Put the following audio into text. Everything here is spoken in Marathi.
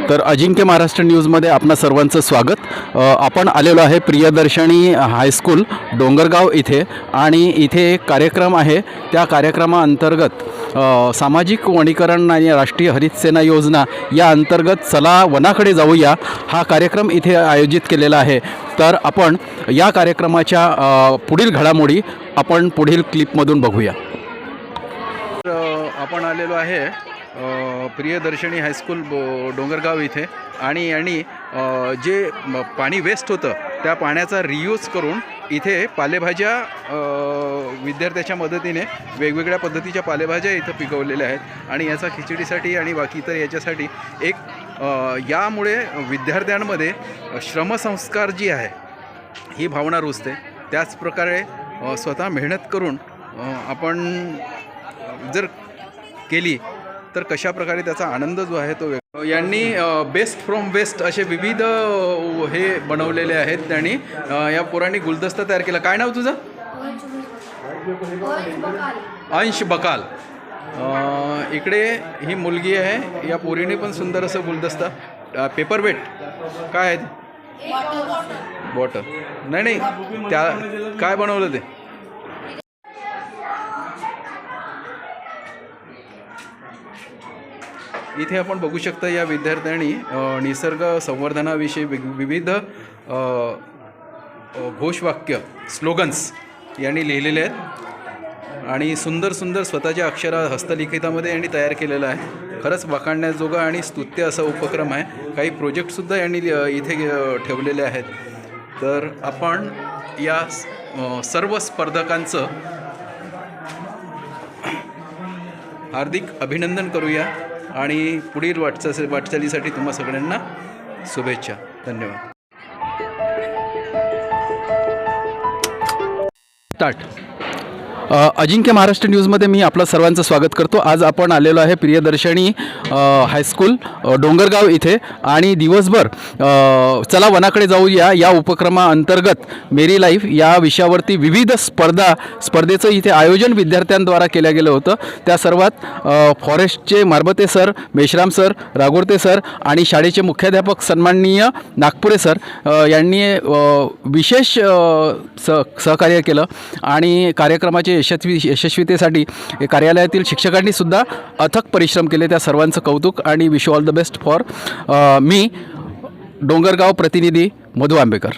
तर अजिंक्य महाराष्ट्र न्यूजमध्ये आपणा सर्वांचं स्वागत। आपण आलेलो आहे प्रियदर्शनी हायस्कूल डोंगरगाव इथे आणि इथे एक कार्यक्रम आहे। त्या कार्यक्रमाअंतर्गत सामाजिक वनीकरण आणि राष्ट्रीय हरित सेना योजना या अंतर्गत चला वनाकडे जाऊया हा कार्यक्रम इथे आयोजित केलेला आहे। तर आपण या कार्यक्रमाच्या पुढील घडामोडी आपण पुढील क्लिपमधून बघूया। आपण आलेलो आहे प्रियदर्शनी हायस्कूल डोंगरगाव इथे आणि यांनी जे पाणी वेस्ट होतं त्या पाण्याचा रियूज करून इथे पालेभाज्या विद्यार्थ्याच्या मदतीने वेगवेगळ्या पद्धतीच्या पालेभाज्या इथं पिकवलेल्या आहेत आणि याचा खिचडीसाठी आणि बाकी इतर याच्यासाठी एक यामुळे विद्यार्थ्यांमध्ये श्रमसंस्कार जी आहे ही भावना रुजते। त्याचप्रकारे स्वतः मेहनत करून आपण जर केली तर कशा प्रकारे त्याचा आनंद जो आहे तो यांनी बेस्ट फ्रॉम वेस्ट असे विविध हे बनवलेले आहेत। त्यांनी या पोरांनी गुलदस्ता तयार केला। काय नाव तुझं? अंश बकाल। इकडे ही मुलगी आहे, या पोरीने पण सुंदर असं गुलदस्ता पेपर वेट काय आहे बॉटल नाही त्या काय बनवलं ते इथे आपण बघू शकता। या विद्यार्थ्यांनी निसर्ग संवर्धनाविषयी विविध घोषवाक्य स्लोगन्स यांनी लिहिलेले आहेत आणि सुंदर सुंदर स्वतःच्या अक्षरा हस्तलिखितामध्ये यांनी तयार केलेलं आहे। खरंच वाखाणण्याजोगा आणि स्तुत्य असा उपक्रम आहे। काही प्रोजेक्टसुद्धा यांनी इथे ठेवलेले आहेत। तर आपण या सर्व स्पर्धकांचं हार्दिक अभिनंदन करूया आणि पुढील वाटचालीसाठी तुम्हा सगळ्यांना शुभेच्छा। धन्यवाद। स्टार्ट। अजिंक्य महाराष्ट्र न्यूजमध्ये मी आपलं सर्वांचं स्वागत करतो। आज आपण आलेलो आहे प्रियदर्शनी हायस्कूल डोंगरगाव इथे आणि दिवसभर चला वनाकडे जाऊया या उपक्रमाअंतर्गत मेरी लाईफ या विषयावरती विविध स्पर्धेचं इथे आयोजन विद्यार्थ्यांद्वारा केलं गेलं होतं। त्या सर्वात फॉरेस्टचे मारबते सर, मेश्राम सर, रागोडते सर आणि शाळेचे मुख्याध्यापक सन्माननीय नागपुरे सर यांनी विशेष सहकार्य केलं आणि कार्यक्रमाचे यशस्वीतेसाठी कार्यालयातील शिक्षकांनी सुद्धा अथक परिश्रम केले। त्या सर्वांचं कौतुक आणि wish all the best for me Dongargaon प्रतिनिधी मधु आंबेकर।